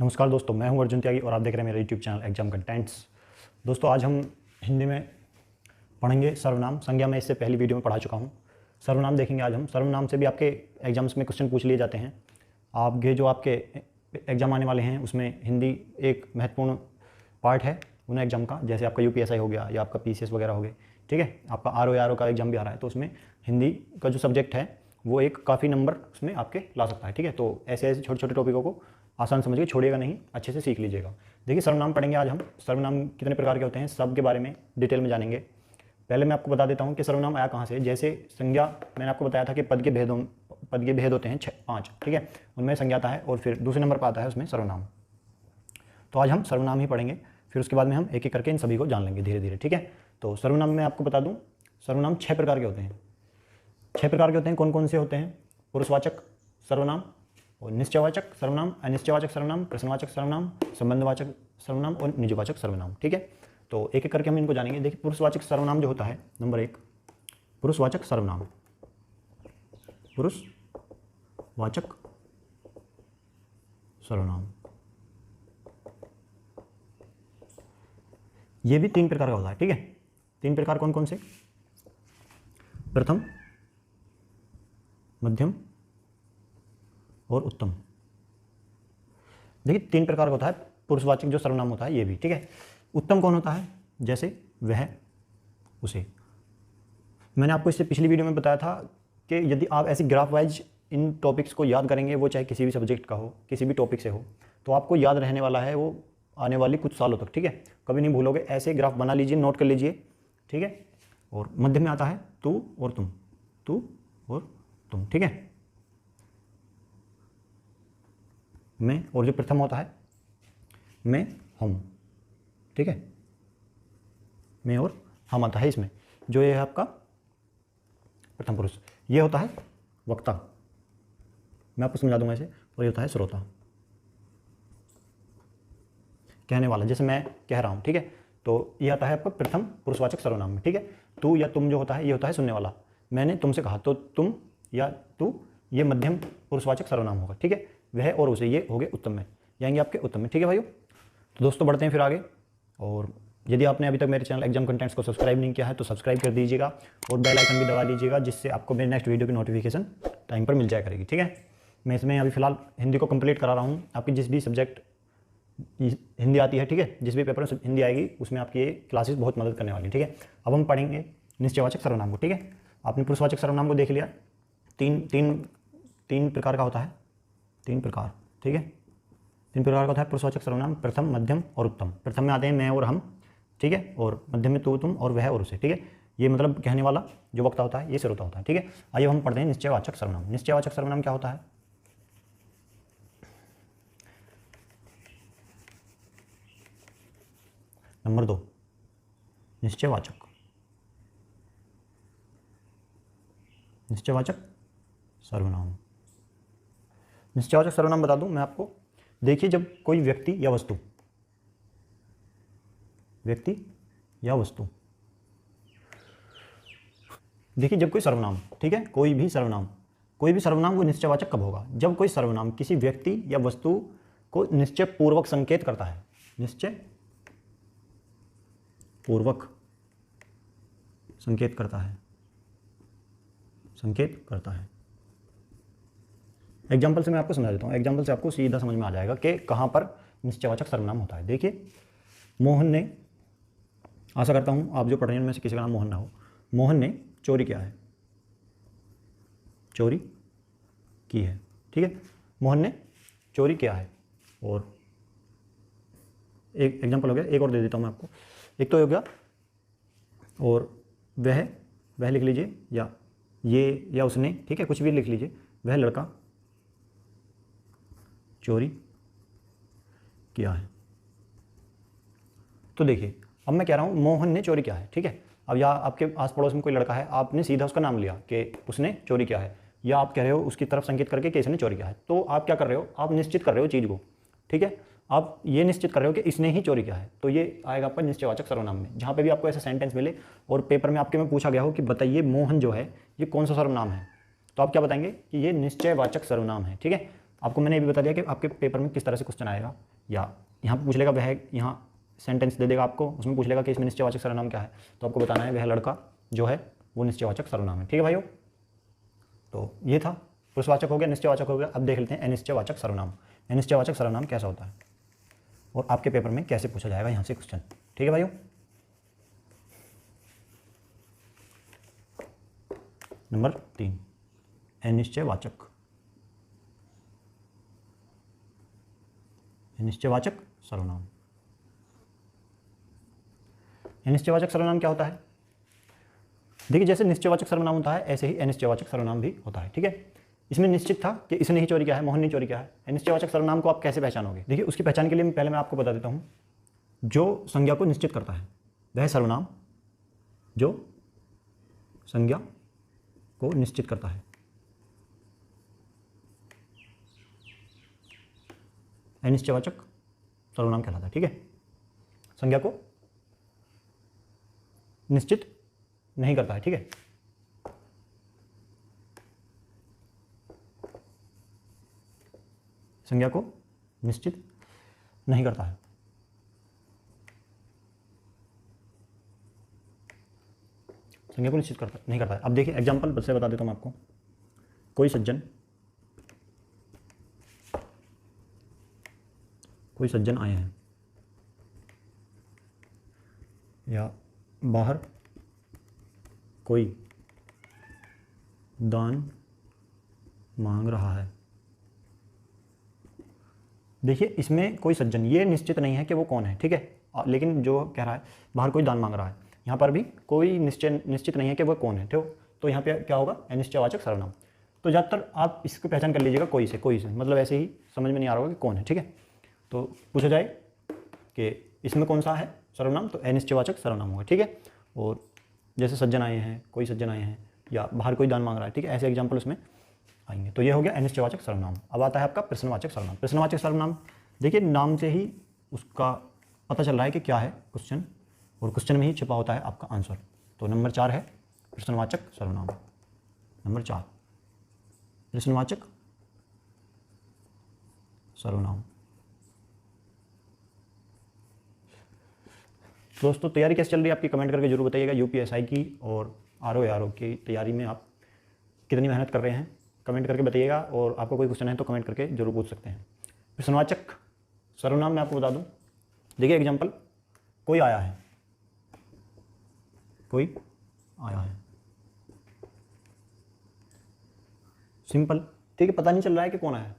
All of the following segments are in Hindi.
नमस्कार दोस्तों, मैं हूं अर्जुन त्यागी और आप देख रहे हैं मेरा यूट्यूब चैनल एग्जाम कंटेंट्स। दोस्तों आज हम हिंदी में पढ़ेंगे सर्वनाम संज्ञा। मैं इससे पहली वीडियो में पढ़ा चुका हूं। सर्वनाम देखेंगे आज हम। सर्वनाम से भी आपके एग्जाम्स में क्वेश्चन पूछ लिए जाते हैं। आपके जो आपके एग्जाम आने वाले हैं उसमें हिंदी एक महत्वपूर्ण पार्ट है उन एग्जाम का, जैसे आपका UPSI हो गया या आपका PCS वगैरह हो गए, ठीक है। आपका RO का एग्जाम भी आ रहा है, तो उसमें हिंदी का जो सब्जेक्ट है वो एक काफ़ी नंबर उसमें आपके ला सकता है, ठीक है। तो ऐसे ऐसे छोटे छोटे टॉपिकों को आसान समझ के छोड़िएगा नहीं, अच्छे से सीख लीजिएगा। देखिए सर्वनाम पढ़ेंगे आज हम। सर्वनाम कितने प्रकार के होते हैं सब के बारे में डिटेल में जानेंगे। पहले मैं आपको बता देता हूँ कि सर्वनाम आया कहाँ से। जैसे संज्ञा मैंने आपको बताया था कि पद के भेद होते हैं 5, ठीक है। उनमें संज्ञा आता है और फिर दूसरे नंबर पर आता है उसमें सर्वनाम। तो आज हम सर्वनाम ही पढ़ेंगे, फिर उसके बाद में हम एक एक करके इन सभी को जान लेंगे धीरे धीरे, ठीक है। तो सर्वनाम में आपको बता दूँ, सर्वनाम 6 प्रकार के होते हैं। 6 प्रकार के होते हैं। कौन कौन से होते हैं? पुरुषवाचक सर्वनाम और निश्चयवाचक सर्वनाम, अनिश्चयवाचक सर्वनाम, प्रश्नवाचक सर्वनाम, संबंधवाचक सर्वनाम और निजवाचक सर्वनाम, ठीक है। तो एक एक करके हम इनको जानेंगे। देखिए पुरुषवाचक सर्वनाम जो होता है, नंबर 1 पुरुषवाचक सर्वनाम। पुरुषवाचक सर्वनाम ये भी 3 प्रकार का होता है, ठीक है। 3 प्रकार कौन कौन से? प्रथम, मध्यम और उत्तम। देखिए 3 प्रकार का होता है पुरुषवाचक जो सर्वनाम होता है ये भी, ठीक है। उत्तम कौन होता है? जैसे वह, उसे। मैंने आपको इससे पिछली वीडियो में बताया था कि यदि आप ऐसी ग्राफ वाइज इन टॉपिक्स को याद करेंगे, वो चाहे किसी भी सब्जेक्ट का हो, किसी भी टॉपिक से हो, तो आपको याद रहने वाला है वो आने वाली कुछ सालों तक, ठीक है। कभी नहीं भूलोगे। ऐसे ग्राफ बना लीजिए, नोट कर लीजिए, ठीक है। और मध्य में आता है तू और तुम, तू और तुम, ठीक है। मैं, और जो प्रथम होता है मैं, हम, ठीक है। मैं और हम आता है इसमें। जो ये है आपका प्रथम पुरुष, ये होता है वक्ता, मैं आपको समझा दूंगा इसे। और ये होता है श्रोता, कहने वाला, जैसे मैं कह रहा हूं, ठीक है। तो ये आता है आपका प्रथम पुरुषवाचक सर्वनाम में, ठीक है। तू या तुम जो होता है ये होता है सुनने वाला। मैंने तुमसे कहा, तो तुम या तू ये मध्यम पुरुषवाचक सर्वनाम होगा, ठीक है। वह और उसे ये हो गए उत्तम में, जाएंगे आपके उत्तम में, ठीक है भाइयों। तो दोस्तों बढ़ते हैं फिर आगे। और यदि आपने अभी तक मेरे चैनल एग्जाम कंटेंट्स को सब्सक्राइब नहीं किया है तो सब्सक्राइब कर दीजिएगा और बेल आइकन भी दबा दीजिएगा, जिससे आपको मेरे नेक्स्ट वीडियो की नोटिफिकेशन टाइम पर मिल जाया करेगी, ठीक है। मैं इसमें अभी फिलहाल हिंदी को कंप्लीट करा रहा हूँ। आपकी जिस भी सब्जेक्ट हिंदी आती है, ठीक है, जिस भी पेपर में हिंदी आएगी उसमें आपकी ये क्लासेस बहुत मदद करने वाली, ठीक है। अब हम पढ़ेंगे निश्चयवाचक सर्वनाम को, ठीक है। आपने पुरुषवाचक सर्वनाम को देख लिया। तीन प्रकार का होता है, 3 प्रकार, ठीक है। 3 प्रकार का होता है पुरुषवाचक सर्वनाम, प्रथम, मध्यम और उत्तम। प्रथम में आते हैं मैं और हम, ठीक है। और मध्यम में तू, तुम और वह और उसे, ठीक है। ये मतलब कहने वाला जो वक्ता होता है, ये श्रोता होता है, ठीक है। आइए हम पढ़ते हैं निश्चयवाचक सर्वनाम। निश्चयवाचक सर्वनाम क्या होता है? नंबर 2 निश्चयवाचक सर्वनाम। निश्चयवाचक सर्वनाम बता दूं मैं आपको। देखिए जब कोई व्यक्ति या वस्तु देखिए जब कोई सर्वनाम, ठीक है, कोई भी सर्वनाम वो निश्चयवाचक कब होगा? जब कोई सर्वनाम किसी व्यक्ति या वस्तु को निश्चय पूर्वक संकेत करता है। निश्चय पूर्वक संकेत करता है। एग्जाम्पल से मैं आपको समझा देता हूँ। एग्जाम्पल से आपको सीधा समझ में आ जाएगा कि कहाँ पर निश्चयवाचक सर्वनाम होता है। देखिए मोहन ने, आशा करता हूँ आप जो पढ़ रहे हैं उनमें से किसी का नाम मोहन ना हो। मोहन ने चोरी की है, ठीक है। मोहन ने चोरी किया है। और एक एग्जाम्पल हो गया, एक और दे देता हूँ मैं आपको। एक तो हो गया और वह लिख लीजिए, या ये या उसने, ठीक है, कुछ भी लिख लीजिए। वह लड़का चोरी किया है। तो देखिए अब मैं कह रहा हूँ मोहन ने चोरी किया है, ठीक है। अब या आपके आस पड़ोस में कोई लड़का है, आपने सीधा उसका नाम लिया कि उसने चोरी किया है, या आप कह रहे हो उसकी तरफ संकेत करके कि इसने चोरी किया है। तो आप क्या कर रहे हो? आप निश्चित कर रहे हो चीज़ को, ठीक है। आप ये निश्चित कर रहे हो कि इसने ही चोरी किया है, तो ये आएगा आपका निश्चयवाचक सर्वनाम में। जहाँ पे भी आपको ऐसा सेंटेंस मिले और पेपर में आपके में पूछा गया हो कि बताइए मोहन जो है ये कौन सा सर्वनाम है, तो आप क्या बताएंगे कि ये निश्चयवाचक सर्वनाम है, ठीक है। आपको मैंने ये भी बता दिया कि आपके पेपर में किस तरह से क्वेश्चन आएगा, या यहाँ पे पूछ लेगा वह, यहाँ सेंटेंस दे देगा आपको, उसमें पूछ लेगा कि इसमें निश्चयवाचक सर्वनाम क्या है, तो आपको बताना है वह लड़का जो है वो निश्चयवाचक सर्वनाम है। ठीक है भाइयों, तो ये था पुरुषवाचक हो गया, निश्चयवाचक हो गया। अब देख लेते हैं अनिश्चयवाचक सर्वनाम। अनिश्चयवाचक सर्वनाम कैसा होता है और आपके पेपर में कैसे पूछा जाएगा यहाँ से क्वेश्चन। ठीक है भाइयों, नंबर 3 अनिश्चयवाचक। अनिश्चयवाचक सर्वनाम। अनिश्चयवाचक सर्वनाम क्या होता है? देखिए, जैसे निश्चयवाचक सर्वनाम होता है ऐसे ही अनिश्चयवाचक सर्वनाम भी होता है। ठीक है, इसमें निश्चित था कि इसने ही चोरी किया है, मोहन ने चोरी किया है। अनिश्चयवाचक सर्वनाम को आप कैसे पहचानोगे? देखिए, उसकी पहचान के लिए पहले मैं आपको बता देता हूँ। जो संज्ञा को निश्चित करता है वह सर्वनाम जो संज्ञा को निश्चित करता है, अनिश्चयवाचक सर्वनाम कहलाता है। ठीक है, संज्ञा को निश्चित नहीं करता है। ठीक है, संज्ञा को निश्चित नहीं करता है। संज्ञा को निश्चित करता नहीं करता है। अब देखिए एग्जाम्पल से बता देता हूँ आपको। कोई सज्जन आए हैं, या बाहर कोई दान मांग रहा है। देखिए, इसमें कोई सज्जन, ये निश्चित नहीं है कि वो कौन है। ठीक है, लेकिन जो कह रहा है बाहर कोई दान मांग रहा है, यहाँ पर भी कोई निश्चित नहीं है कि वो कौन है। ठीक, तो यहाँ पे क्या होगा? अनिश्चयवाचक सर्वनाम। तो ज़्यादातर आप इसकी पहचान कर लीजिएगा कोई से, मतलब ऐसे ही समझ में नहीं आ रहा होगा कि कौन है। ठीक है, तो पूछा जाए कि इसमें कौन सा है सर्वनाम, तो अनिश्चयवाचक सर्वनाम होगा। ठीक है, और जैसे सज्जन आए हैं, कोई सज्जन आए हैं, या बाहर कोई दान मांग रहा है। ठीक है, ऐसे एग्जाम्पल उसमें आएंगे। तो ये हो गया अनिश्चयवाचक सर्वनाम। अब आता है आपका प्रश्नवाचक सर्वनाम। प्रश्नवाचक सर्वनाम, देखिए नाम से ही उसका पता चल रहा है कि क्या है क्वेश्चन, और क्वेश्चन में ही छिपा होता है आपका आंसर। तो नंबर 4 है प्रश्नवाचक सर्वनाम। नंबर 4 प्रश्नवाचक सर्वनाम। दोस्तों, तैयारी कैसे चल रही है आपकी? कमेंट करके जरूर बताइएगा। यूपीएसआई की और आरओ की तैयारी में आप कितनी मेहनत कर रहे हैं, कमेंट करके बताइएगा। और आपको कोई क्वेश्चन है तो कमेंट करके जरूर पूछ सकते हैं। प्रश्नवाचक सर्वनाम मैं आपको बता दूं। देखिए एग्जांपल, कोई आया है, कोई आया है, सिंपल। ठीक है, पता नहीं चल रहा है कि कौन आया है,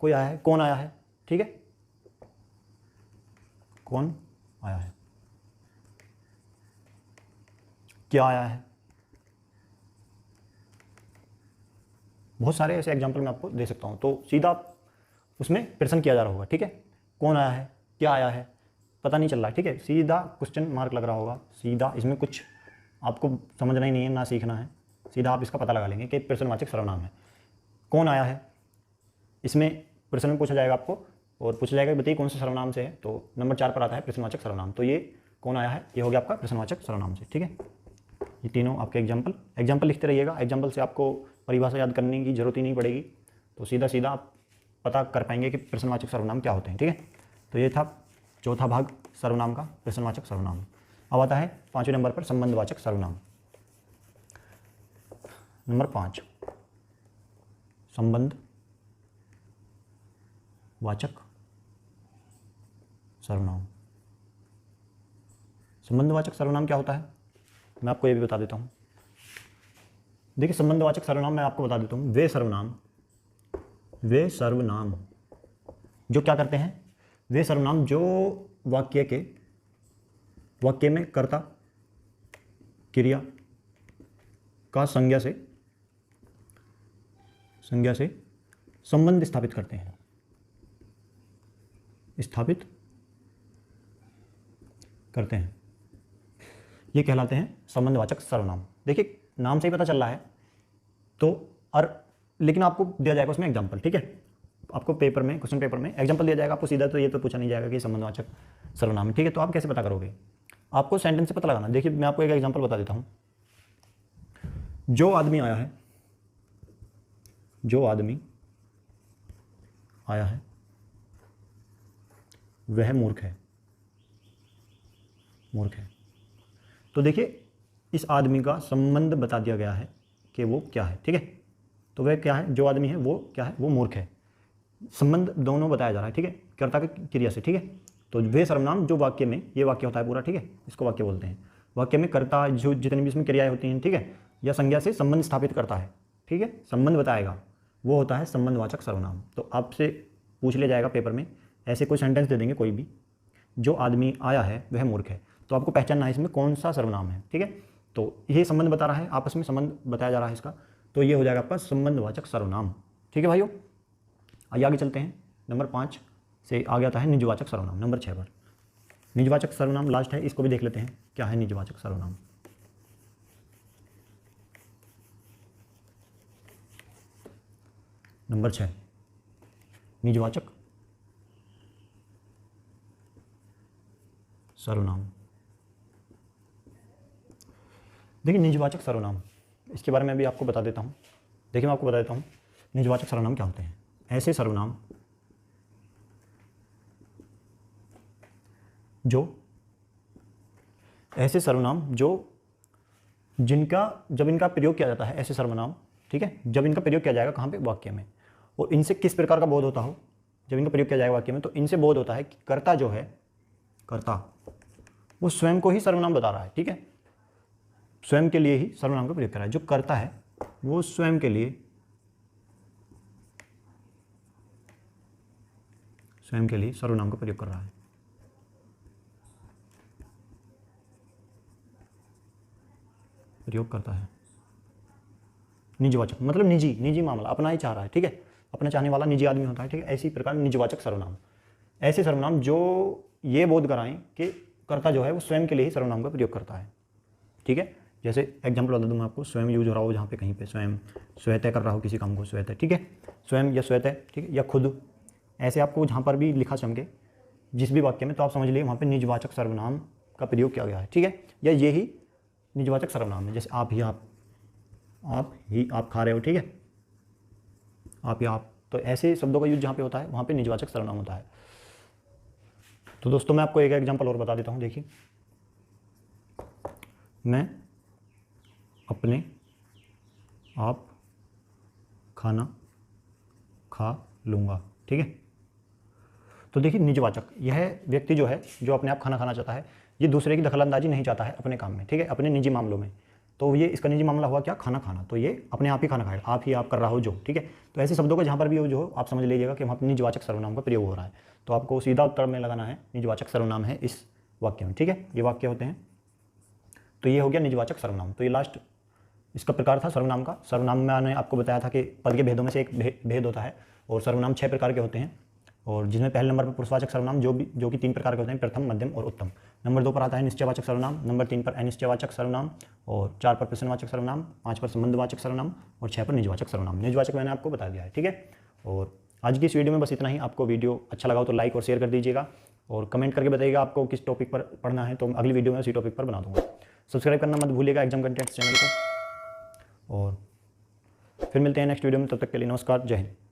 कोई आया है, कौन आया है। ठीक है, कौन आया है, क्या आया है। बहुत सारे ऐसे एग्जाम्पल मैं आपको दे सकता हूँ। तो सीधा उसमें प्रश्न किया जा रहा होगा। ठीक है, कौन आया है, क्या आया है, पता नहीं चल रहा है। ठीक है, सीधा क्वेश्चन मार्क लग रहा होगा। सीधा इसमें कुछ आपको समझना ही नहीं है, ना सीखना है, सीधा आप इसका पता लगा लेंगे कि प्रश्नवाचक सर्वनाम है। कौन आया है, इसमें प्रश्न में पूछा जाएगा आपको, और पूछा जाएगा बताइए कौन से सर्वनाम से है। तो नंबर 4 पर आता है प्रश्नवाचक सर्वनाम। तो ये कौन आया है, ये हो गया आपका प्रश्नवाचक सर्वनाम से। ठीक है, ये तीनों आपके एग्जाम्पल लिखते रहिएगा। एग्जाम्पल से आपको परिभाषा याद करने की जरूरत ही नहीं पड़ेगी, तो सीधा आप पता कर पाएंगे कि प्रश्नवाचक सर्वनाम क्या होते हैं। ठीक है, तो ये था चौथा भाग सर्वनाम का, प्रश्नवाचक सर्वनाम। अब आता है 5वें नंबर पर संबंधवाचक सर्वनाम। नंबर 5 संबंधवाचक सर्वनाम। संबंधवाचक सर्वनाम क्या होता है, मैं आपको ये भी बता देता हूँ। देखिए, संबंधवाचक सर्वनाम मैं आपको बता देता हूँ। वे सर्वनाम जो क्या करते हैं, वे सर्वनाम जो वाक्य में कर्ता क्रिया का संज्ञा से संबंध स्थापित करते हैं, ये कहलाते हैं संबंधवाचक सर्वनाम। देखिए, नाम से ही पता चल रहा है तो, और लेकिन आपको दिया जाएगा उसमें एग्जाम्पल। ठीक है, आपको पेपर में, क्वेश्चन पेपर में एग्जाम्पल दिया जाएगा आपको सीधा, तो ये तो पूछा नहीं जाएगा कि संबंधवाचक सर्वनाम है। ठीक है, तो आप कैसे पता करोगे, आपको सेंटेंस से पता लगाना। देखिए, मैं आपको एक एग्जाम्पल बता देता हूँ। जो आदमी आया है, जो आदमी आया है वह मूर्ख है। मूर्ख है। तो देखिए इस आदमी का संबंध बता दिया गया है कि वो क्या है, ठीक है। तो वह क्या है, जो आदमी है वो क्या है, वो मूर्ख है। संबंध दोनों बताया जा रहा है, ठीक है, कर्ता की क्रिया से, ठीक है। तो वे सर्वनाम जो वाक्य में, ये वाक्य होता है पूरा, ठीक है, इसको वाक्य बोलते हैं। वाक्य में कर्ता जो जितनी भी इसमें क्रियाएं होती हैं, ठीक है, या संज्ञा से संबंध स्थापित करता है, ठीक है, संबंध बताएगा, वो होता है संबंधवाचक सर्वनाम। तो आपसे पूछ लिया जाएगा पेपर में, ऐसे कोई सेंटेंस दे देंगे कोई भी, जो आदमी आया है वह मूर्ख है, तो आपको पहचानना है इसमें कौन सा सर्वनाम है, ठीक है। तो ये संबंध बता रहा है, आपस में संबंध बताया जा रहा है इसका, तो ये हो जाएगा आपका संबंधवाचक सर्वनाम, ठीक है भाइयों। आइए आगे चलते हैं। नंबर 5 से आगे आता है निजवाचक सर्वनाम, नंबर 6 पर। निजवाचक सर्वनाम लास्ट है, इसको भी देख लेते हैं क्या है निजवाचक सर्वनाम। नंबर 6 निजवाचक सर्वनाम। देखिए निजवाचक सर्वनाम, इसके बारे में अभी आपको बता देता हूँ। देखिए मैं आपको बता देता हूँ निजवाचक सर्वनाम क्या होते हैं। ऐसे सर्वनाम जो जिनका जब इनका प्रयोग किया जाता है, ऐसे सर्वनाम, ठीक है, जब इनका प्रयोग किया जाएगा कहाँ पे, वाक्य में, और इनसे किस प्रकार का बोध होता हो, जब इनका प्रयोग किया जाएगा वाक्य में, तो इनसे बोध होता है कि कर्ता जो है, कर्ता वो स्वयं को ही सर्वनाम बता रहा है, ठीक है, स्वयं के लिए ही सर्वनाम का प्रयोग कर रहा है। जो कर्ता है वो स्वयं के लिए सर्वनाम का प्रयोग कर रहा है। प्रयोग करता है। निजवाचक मतलब निजी मामला, अपना ही चाह रहा है, ठीक है, अपना चाहने वाला निजी आदमी होता है, ठीक है। ऐसी प्रकार निजवाचक सर्वनाम, ऐसे सर्वनाम जो ये बोध कराएं कि कर्ता जो है वो स्वयं के लिए ही सर्वनाम का प्रयोग करता है, ठीक है। जैसे एग्जाम्पल बता दूँ मैं आपको, स्वयं यूज हो रहा हो जहाँ पे कहीं पे, स्वयं स्वतः कर रहा हो किसी काम को, स्वतः, ठीक है, स्वयं या स्वतः, ठीक है, या खुद, ऐसे आपको जहाँ पर भी लिखा चमके जिस भी वाक्य में, तो आप समझ लीजिए वहाँ पे निजवाचक सर्वनाम का प्रयोग किया गया है, ठीक है, या ये ही निजवाचक सर्वनाम है। जैसे आप ही आप खा रहे हो, ठीक है, आप या आप, तो ऐसे शब्दों का यूज जहाँ पे होता है वहाँ पे निजवाचक सर्वनाम होता है। तो दोस्तों मैं आपको एक एग्जांपल और बता देता हूँ। देखिए मैं अपने आप खाना खा लूँगा, ठीक है। तो देखिए निजवाचक, यह व्यक्ति जो है, जो अपने आप खाना खाना चाहता है, ये दूसरे की दखलंदाजी नहीं चाहता है अपने काम में, ठीक है, अपने निजी मामलों में। तो ये इसका निजी मामला हुआ क्या, खाना खाना, तो ये अपने आप ही खाना खाएगा, आप कर रहा हो जो, ठीक है। तो ऐसे शब्दों को जहाँ पर भी हो जो, आप समझ लीजिएगा कि वहाँ पर निजवाचक सर्वनाम का प्रयोग हो रहा है। तो आपको सीधा उत्तर में लगाना है निजवाचक सर्वनाम है इस वाक्य में, ठीक है। ये वाक्य होते हैं, तो ये हो गया निजवाचक सर्वनाम। तो ये लास्ट इसका प्रकार था सर्वनाम का। सर्वनाम में मैंने आपको बताया था कि पद के भेदों में से एक भेद होता है, और सर्वनाम 6 प्रकार के होते हैं, और जिसमें पहले नंबर पर पुरुषवाचक सर्वनाम जो कि 3 प्रकार के होते हैं, प्रथम, मध्यम और उत्तम। नंबर 2 पर आता है निश्चयवाचक सर्वनाम, नंबर 3 पर अनिश्चयवाचक सर्वनाम, और 4 पर प्रश्नवाचक सर्वनाम, 5 पर संबंधवाचक सर्वनाम, और 6 पर निजवाचक सर्वनाम। निजवाचक मैंने आपको बता दिया है, ठीक है। और आज की इस वीडियो में बस इतना ही। आपको वीडियो अच्छा लगा हो तो लाइक और शेयर कर दीजिएगा, और कमेंट करके बताइएगा आपको किस टॉपिक पर पढ़ना है, तो अगली वीडियो में उसी टॉपिक पर बना दूँगा। सब्सक्राइब करना मत भूलिएगा एग्जाम कंटेंट्स चैनल को, और फिर मिलते हैं नेक्स्ट वीडियो में। तब तक के लिए नमस्कार, जय हिंद।